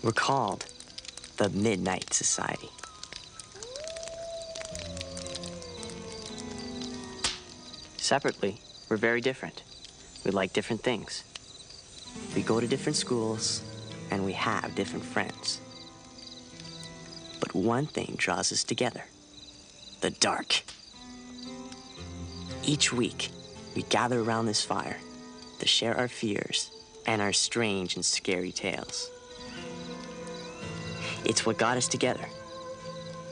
We're called the Midnight Society. Separately, we're very different. We like different things. We go to different schools, and we have different friends. But one thing draws us together: the dark. Each week, we gather around this fire to share our fears and our strange and scary tales. It's what got us together,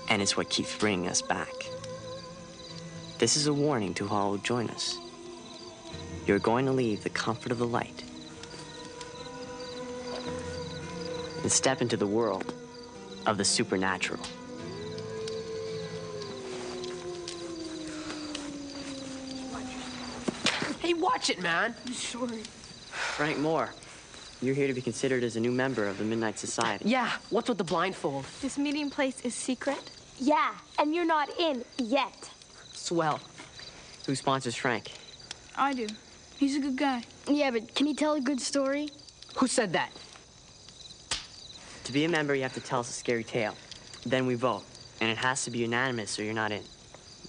and it's what keeps bringing us back. This is a warning to all who join us. You're going to leave the comfort of the light and step into the world of the supernatural. Hey, watch it, man. I'm sorry. Frank Moore, you're here to be considered as a new member of the Midnight Society. Yeah, what's with the blindfold? This meeting place is secret? Yeah, and you're not in yet. Swell. Who sponsors Frank? I do. He's a good guy. Yeah, but can he tell a good story? Who said that? To be a member, you have to tell us a scary tale. Then we vote, and it has to be unanimous or you're not in.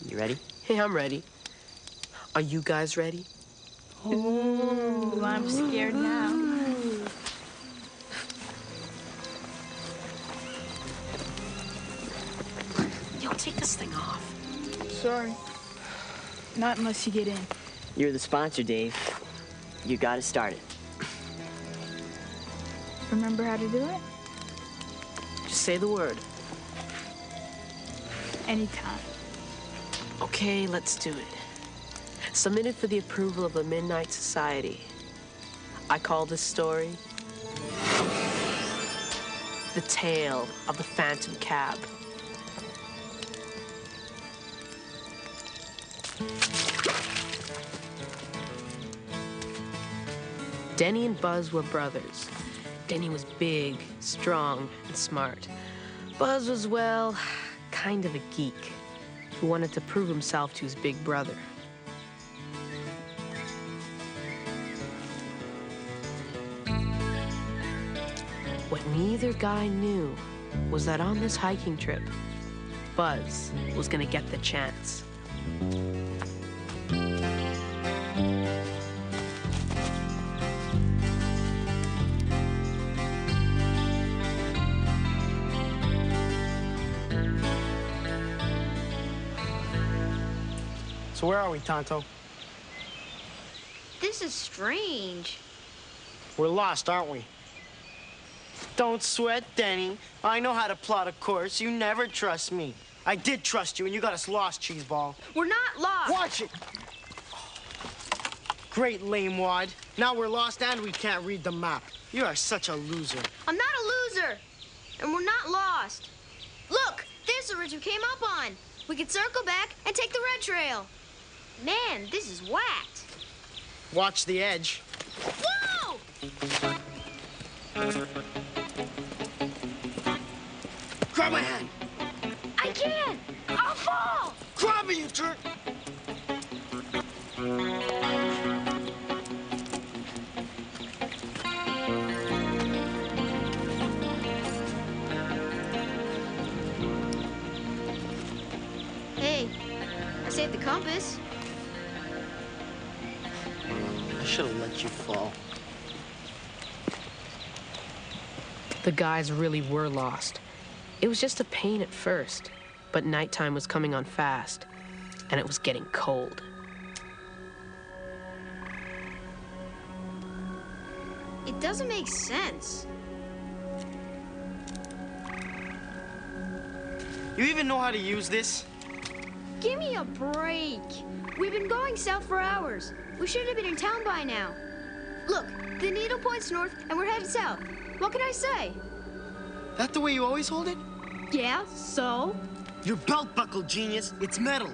You ready? Hey, I'm ready. Are you guys ready? Ooh, I'm scared now. Yo, take this thing off. Sorry. Not unless you get in. You're the sponsor, Dave. You gotta start it. Remember how to do it? Just say the word. Anytime. Okay, let's do it. Submitted for the approval of the Midnight Society. I call this story The Tale of the Phantom Cab. Denny and Buzz were brothers. Denny was big, strong, and smart. Buzz was, well, kind of a geek who wanted to prove himself to his big brother. What neither guy knew was that on this hiking trip, Buzz was gonna get the chance. So where are we, Tonto? This is strange. We're lost, aren't we? Don't sweat, Denny. I know how to plot a course. You never trust me. I did trust you, and you got us lost, cheeseball. We're not lost. Watch it! Great lame wad. Now we're lost and we can't read the map. You are such a loser. I'm not a loser. And we're not lost. Look, there's the ridge we came up on. We could circle back and take the red trail. Man, this is whacked. Watch the edge. Whoa! Grab my hand. I can't. I'll fall. Grab me, you jerk. Hey, I saved the compass. I should have let you fall. The guys really were lost. It was just a pain at first, but nighttime was coming on fast, and it was getting cold. It doesn't make sense. You even know how to use this? Give me a break. We've been going south for hours. We should have been in town by now. Look, the needle points north and we're headed south. What can I say? That the way you always hold it? Yeah, so? Your belt buckle, genius. It's metal.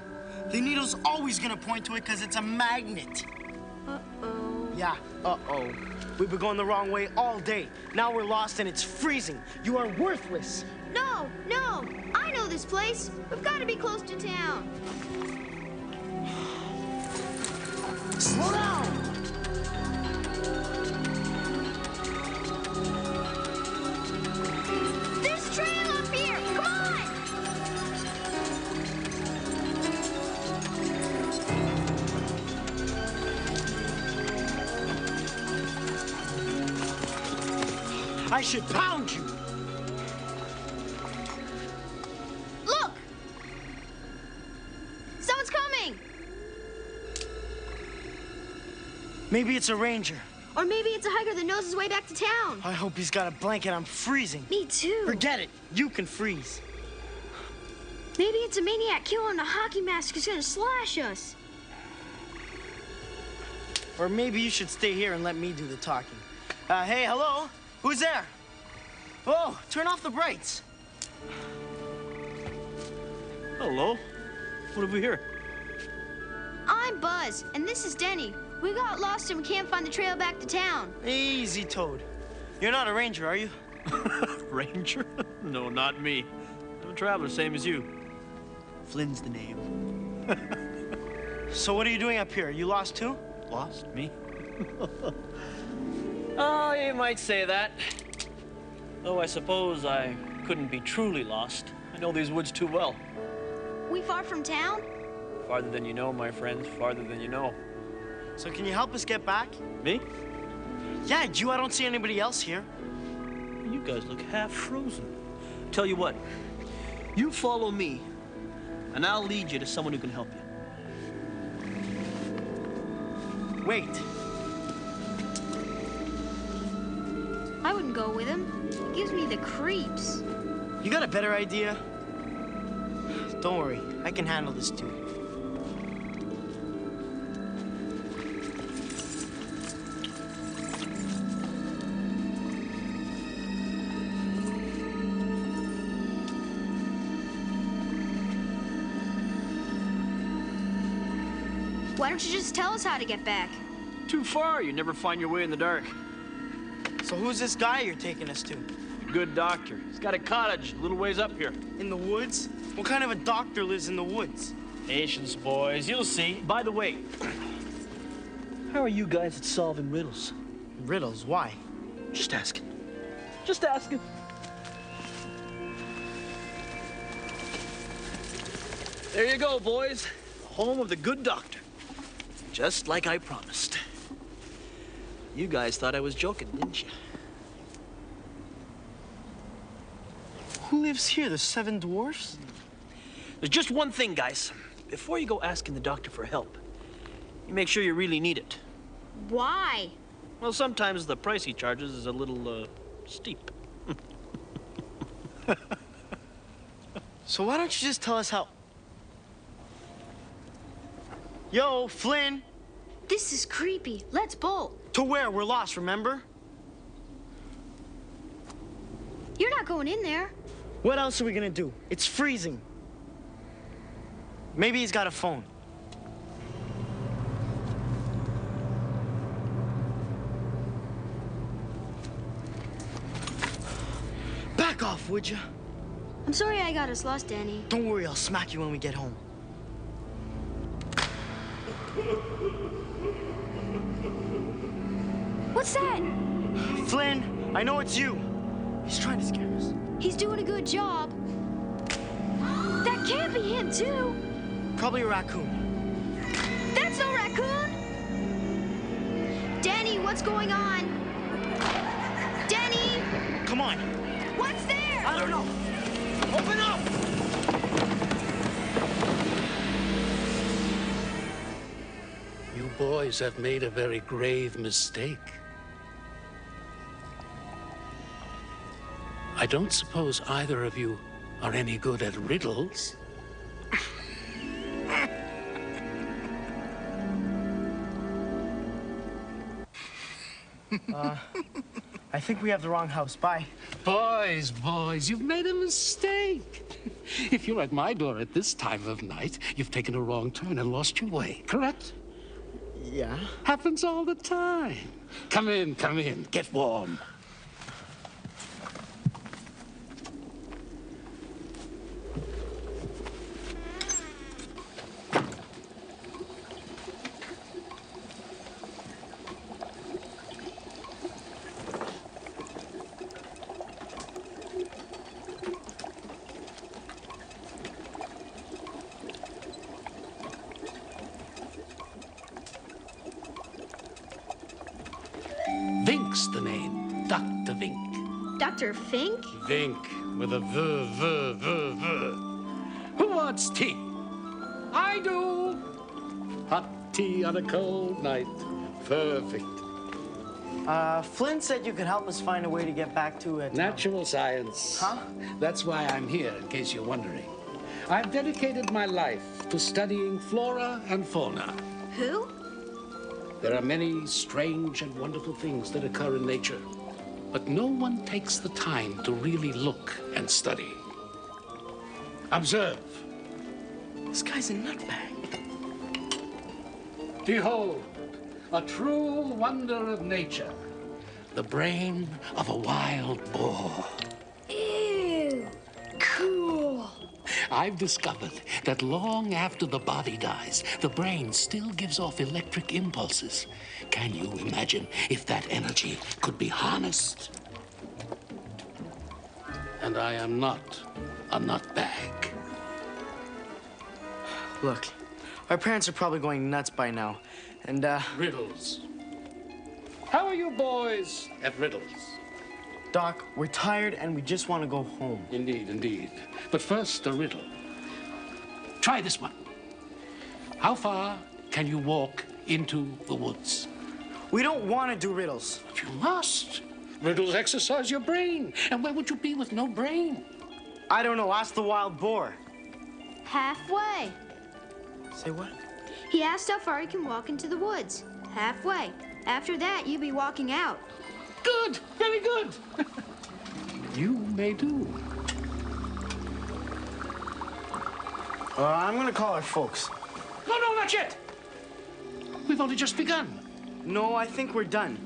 The needle's always gonna point to it because it's a magnet. Uh-oh. Yeah, uh-oh. We've been going the wrong way all day. Now we're lost and it's freezing. You are worthless. No, no. I know this place. We've got to be close to town. Slow down! I should pound you. Look! Someone's coming! Maybe it's a ranger. Or maybe it's a hiker that knows his way back to town. I hope he's got a blanket. I'm freezing. Me too. Forget it. You can freeze. Maybe it's a maniac killer in a hockey mask who's gonna slash us. Or maybe you should stay here and let me do the talking. Hey, hello? Who's there? Oh, turn off the brights. Hello. What have we here? I'm Buzz, and this is Denny. We got lost and we can't find the trail back to town. Easy, Toad. You're not a ranger, are you? Ranger? No, not me. I'm a traveler, same as you. Flynn's the name. So what are you doing up here? You lost too? Lost? Me? Oh, you might say that. Though I suppose I couldn't be truly lost. I know these woods too well. We far from town? Farther than you know, my friends, farther than you know. So can you help us get back? Me? Yeah, I don't see anybody else here. You guys look half frozen. Tell you what, you follow me, and I'll lead you to someone who can help you. Wait. I wouldn't go with him. He gives me the creeps. You got a better idea? Don't worry, I can handle this too. Why don't you just tell us how to get back? Too far, you never find your way in the dark. So who's this guy you're taking us to? Good doctor. He's got a cottage a little ways up here. In the woods? What kind of a doctor lives in the woods? Patience, boys. You'll see. By the way, how are you guys at solving riddles? Riddles? Why? Just asking. Just asking. There you go, boys. Home of the good doctor. Just like I promised. You guys thought I was joking, didn't you? Who lives here? The 7 dwarfs? There's just one thing, guys. Before you go asking the doctor for help, you make sure you really need it. Why? Well, sometimes the price he charges is a little, steep. So why don't you just tell us how... Yo, Flynn! This is creepy. Let's bolt. To where? We're lost, remember? You're not going in there. What else are we gonna do? It's freezing. Maybe he's got a phone. Back off, would you? I'm sorry I got us lost, Danny. Don't worry, I'll smack you when we get home. What's that? Flynn, I know it's you. He's trying to scare us. He's doing a good job. That can't be him, too. Probably a raccoon. That's no raccoon. Danny, what's going on? Danny! Come on. What's there? I don't know. Open up! You boys have made a very grave mistake. I don't suppose either of you are any good at riddles. I think we have the wrong house. Bye. Boys, you've made a mistake. If you're at my door at this time of night, you've taken a wrong turn and lost your way, correct? Yeah? Happens all the time. Come in, get warm. Vink's the name, Dr. Vink. Dr. Fink? Vink with a v. Who wants tea? I do. Hot tea on a cold night. Perfect. Flynn said you could help us find a way to get back to it. Natural science. Huh? That's why I'm here, in case you're wondering. I've dedicated my life to studying flora and fauna. Who? There are many strange and wonderful things that occur in nature, but no one takes the time to really look and study. Observe. This guy's a nutbag. Behold, a true wonder of nature, the brain of a wild boar. Ew. Cool. I've discovered that long after the body dies, the brain still gives off electric impulses. Can you imagine if that energy could be harnessed? And I am not a nutbag. Look, our parents are probably going nuts by now. And, Riddles. How are you boys at riddles? Doc, we're tired and we just want to go home. Indeed, indeed. But first, a riddle. Try this one. How far can you walk into the woods? We don't want to do riddles. But you must. Riddles exercise your brain. And where would you be with no brain? I don't know. Ask the wild boar. Halfway. Say what? He asked how far he can walk into the woods. Halfway. After that, you'd be walking out. Good. Very good. You may do. I'm going to call our folks. No, not yet. We've only just begun. No, I think we're done.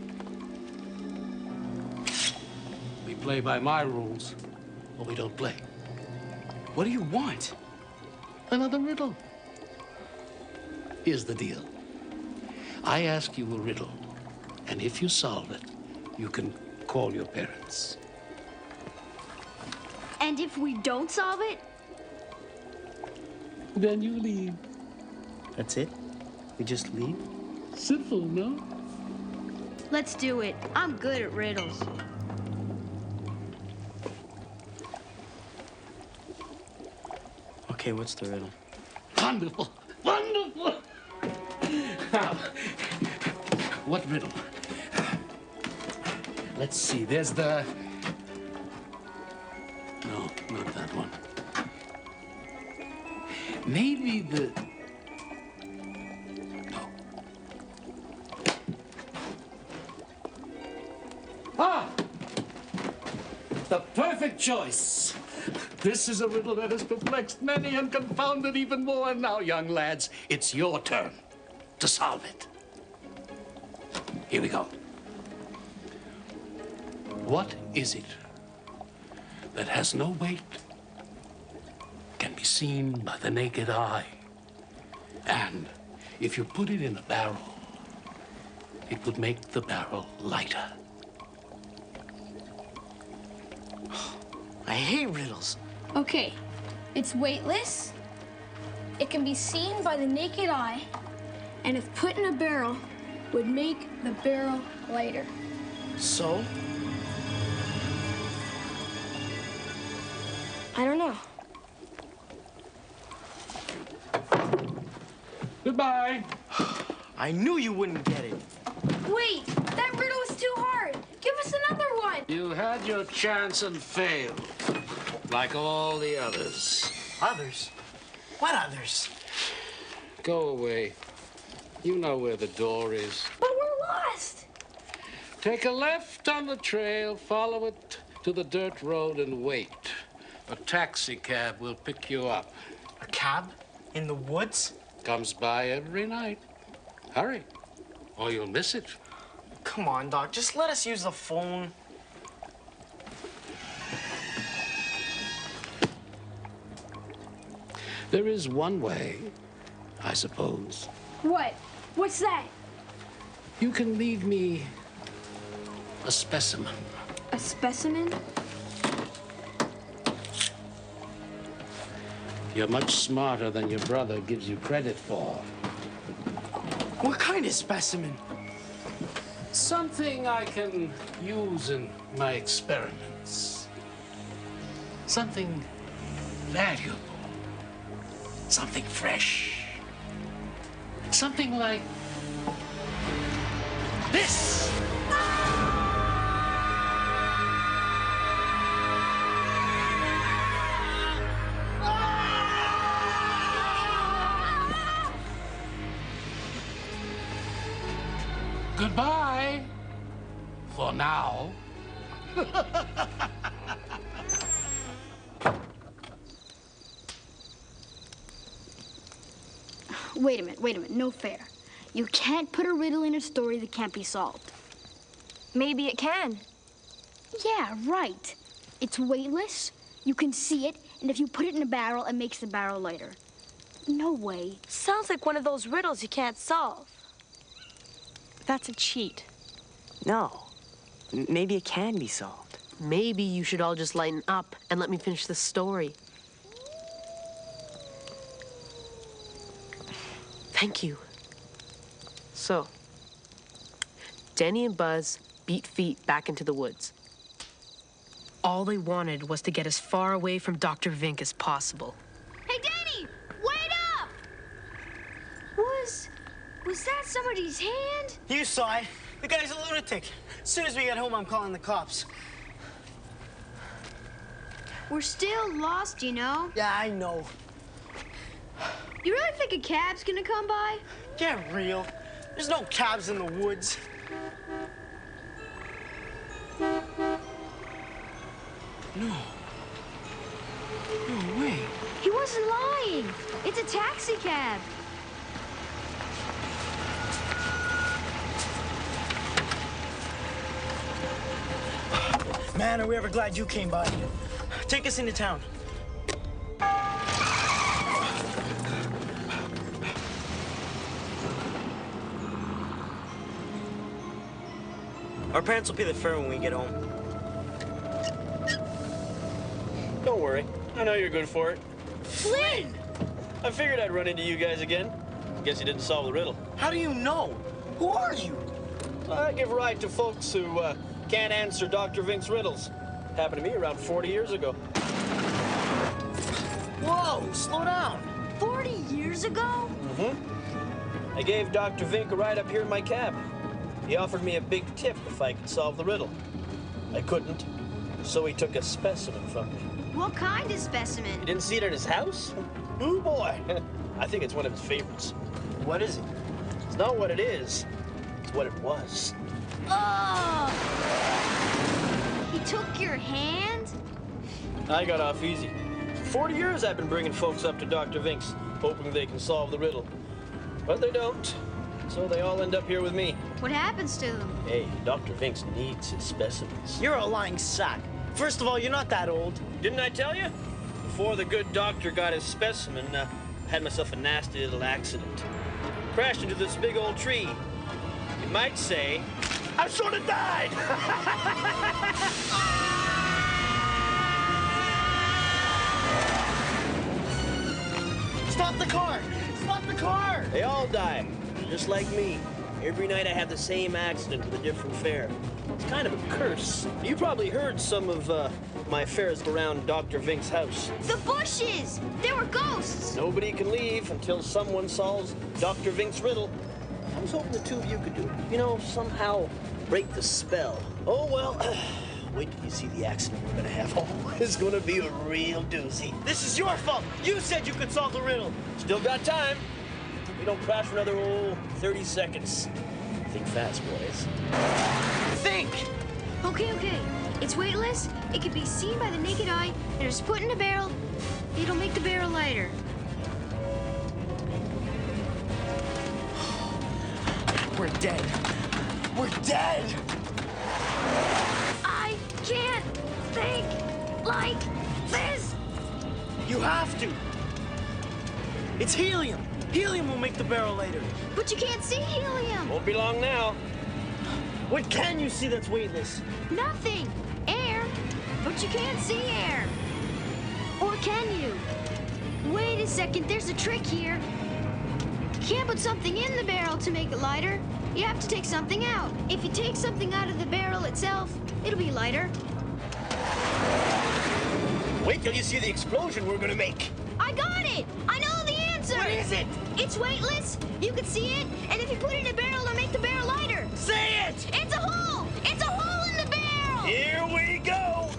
We play by my rules, or we don't play. What do you want? Another riddle. Here's the deal. I ask you a riddle, and if you solve it, you can call your parents. And if we don't solve it? Then you leave. That's it? We just leave? Simple, no? Let's do it. I'm good at riddles. Okay, what's the riddle? Wonderful. Wonderful. Now, what riddle? Let's see. There's the... No, not that one. Maybe the... No. Ah! The perfect choice. This is a riddle that has perplexed many and confounded even more. And now, young lads, it's your turn to solve it. Here we go. What is it that has no weight, can be seen by the naked eye, and if you put it in a barrel, it would make the barrel lighter? I hate riddles. Okay, it's weightless, it can be seen by the naked eye, and if put in a barrel, would make the barrel lighter. So? I don't know. Goodbye. I knew you wouldn't get it. Wait, that riddle was too hard. Give us another one. You had your chance and failed, like all the others. Others? What others? Go away. You know where the door is. But we're lost. Take a left on the trail, follow it to the dirt road, and wait. A taxi cab will pick you up. A cab? In the woods? Comes by every night. Hurry, or you'll miss it. Come on, Doc. Just let us use the phone. There is one way, I suppose. What? What's that? You can leave me a specimen. A specimen? You're much smarter than your brother gives you credit for. What kind of specimen? Something I can use in my experiments. Something valuable. Something fresh. Something like this. Goodbye. For now. Wait a minute, no fair. You can't put a riddle in a story that can't be solved. Maybe it can. Yeah, right. It's weightless, you can see it, and if you put it in a barrel, it makes the barrel lighter. No way. Sounds like one of those riddles you can't solve. That's a cheat. No. Maybe it can be solved. Maybe you should all just lighten up and let me finish the story. Thank you. So, Denny and Buzz beat feet back into the woods. All they wanted was to get as far away from Dr. Vink as possible. Hey, Danny! Wait up! Was that somebody's hand? You saw it. The guy's a lunatic. As soon as we get home, I'm calling the cops. We're still lost, you know. Yeah, I know. You really think a cab's gonna come by? Get real. There's no cabs in the woods. No. No way. He wasn't lying. It's a taxi cab. Man, are we ever glad you came by. Take us into town. Our parents will pay the fare when we get home. Don't worry. I know you're good for it. Flynn! I figured I'd run into you guys again. Guess you didn't solve the riddle. How do you know? Who are you? I give a ride to folks who can't answer Dr. Vink's riddles. Happened to me around 40 years ago. Whoa, slow down. 40 years ago? I gave Dr. Vink a ride up here in my cab. He offered me a big tip if I could solve the riddle. I couldn't, so he took a specimen from me. What kind of specimen? You didn't see it at his house? Oh boy, I think it's one of his favorites. What is it? It's not what it is, it's what it was. Oh! He took your hand? I got off easy. For 40 years I've been bringing folks up to Dr. Vink's, hoping they can solve the riddle. But they don't, so they all end up here with me. What happens to them? Hey, Dr. Vink's needs his specimens. You're a lying sack. First of all, you're not that old. Didn't I tell you? Before the good doctor got his specimen, I had myself a nasty little accident. Crashed into this big old tree. You might say, I sort of died! Stop the car! Stop the car! They all die, just like me. Every night I have the same accident with a different fare. It's kind of a curse. You probably heard some of my affairs around Dr. Vink's house. The bushes! They were ghosts! Nobody can leave until someone solves Dr. Vink's riddle. I was hoping the two of you could do it. You know, somehow break the spell. Oh, well, wait till you see the accident we're gonna have. Oh, it's gonna be a real doozy. This is your fault. You said you could solve the riddle. Still got time. We don't crash for another, 30 seconds. Think fast, boys. Think! Okay. It's weightless, it can be seen by the naked eye, and if it's put in a barrel, it'll make the barrel lighter. We're dead. We're dead! I can't think like this! You have to. It's helium. Helium will make the barrel lighter. But you can't see helium! Won't be long now. What can you see that's weightless? Nothing! Air! But you can't see air! Or can you? Wait a second, there's a trick here. can't put something in the barrel to make it lighter. You have to take something out. If you take something out of the barrel itself, it'll be lighter. Wait till you see the explosion we're gonna make. I got it! I know the answer! What is it? It's weightless, you can see it, and if you put it in a barrel, it'll make the barrel lighter. Say it! It's a hole! It's a hole in the barrel! Here we go!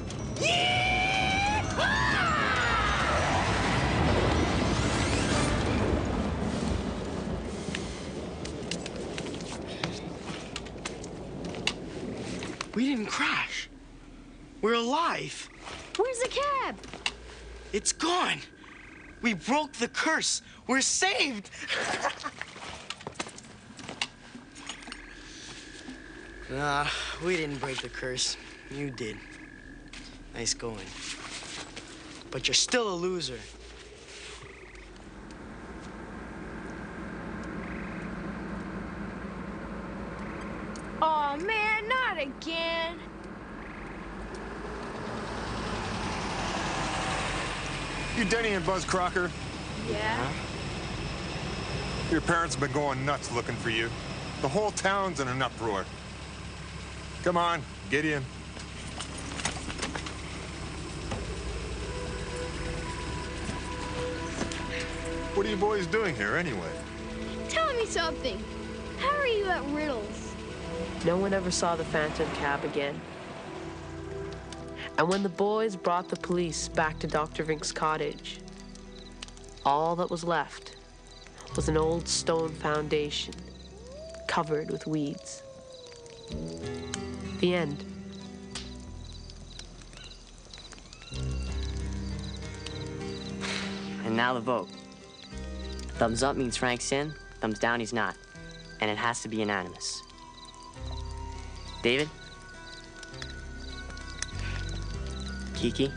We didn't crash. We're alive. Where's the cab? It's gone. We broke the curse. We're saved. Nah, we didn't break the curse. You did. Nice going. But you're still a loser. Oh man, not again. You Denny and Buzz Crocker? Yeah? Your parents have been going nuts looking for you. The whole town's in an uproar. Come on, get in. What are you boys doing here anyway? Tell me something. How are you at riddles? No one ever saw the phantom cab again. And when the boys brought the police back to Dr. Vink's cottage, all that was left was an old stone foundation covered with weeds. The end. And now the vote. Thumbs up means Frank's in, thumbs down he's not. And it has to be unanimous. David? Kiki?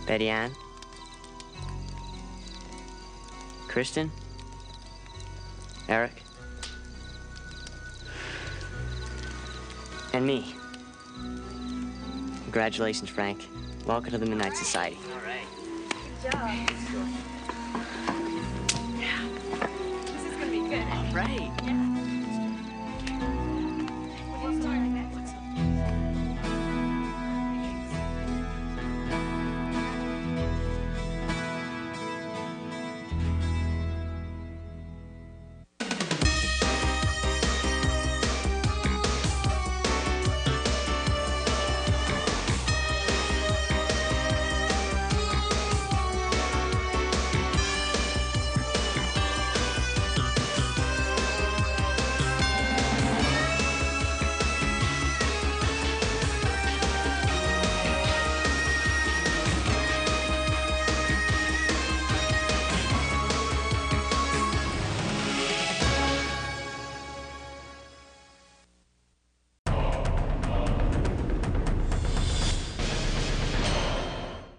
Betty Ann? Kristen? Eric? And me. Congratulations, Frank. Welcome to the Midnight Society. All right. Good job. Yeah. This is gonna be good. All right. Yeah.